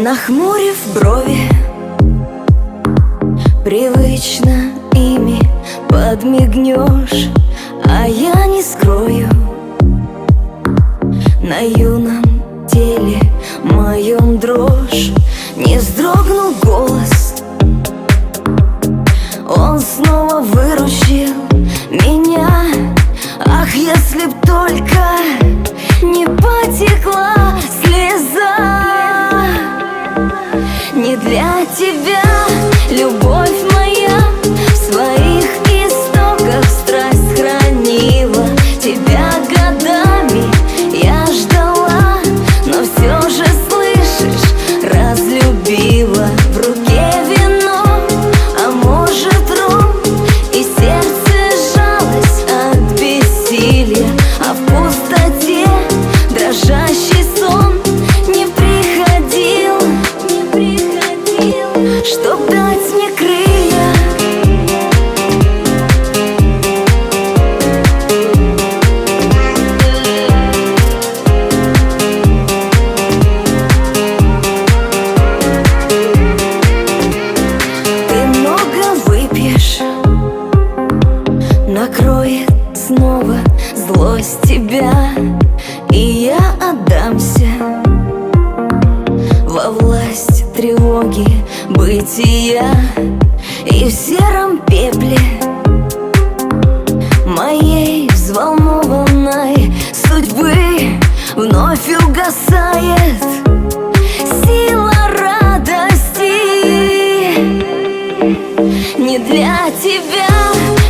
Нахмурив брови, привычно ими подмигнешь, а я не скрою на юном теле моем дрожь. Не вздрогнул голос, он снова выручил меня. Ах, если б только не потекла слеза. Не для тебя, любовь моя, в своих истоках страсть хранила. Тебя годами я ждала, но все же, слышишь, разлюбила. В руке вино, а может ром, и сердце сжалось от бессилия. А в пустоте дрожащий сон не приходил, чтоб дать мне крылья. Ты много выпьешь, накроет снова злость тебя, и я отдамся во власть тревоги бытия. И в сером пепле моей взволнованной судьбы вновь угасает сила радости. Не для тебя,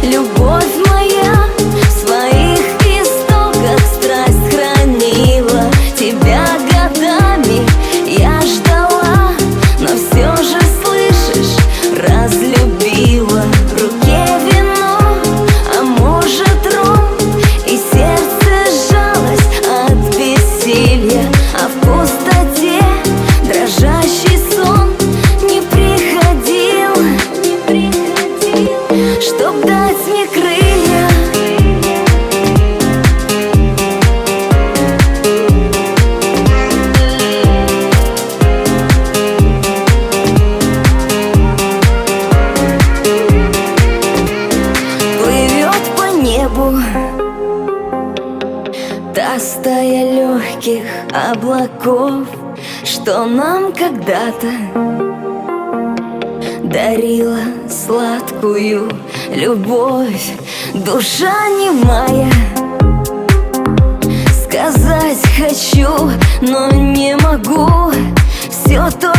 любовь моя, в своих истоках страсть хранила. Тебя годами я ждала, но все же, слышишь, разлюбила. В руке вино, а может ром, и сердце сжалось от бессилия. А в пустоте дрожащий сон не приходил, чтоб дать мне крылья. Плывет по небу та стая легких облаков, что нам когда-то дарила сладкую любовь. Душа немая, сказать хочу, но не могу. Все то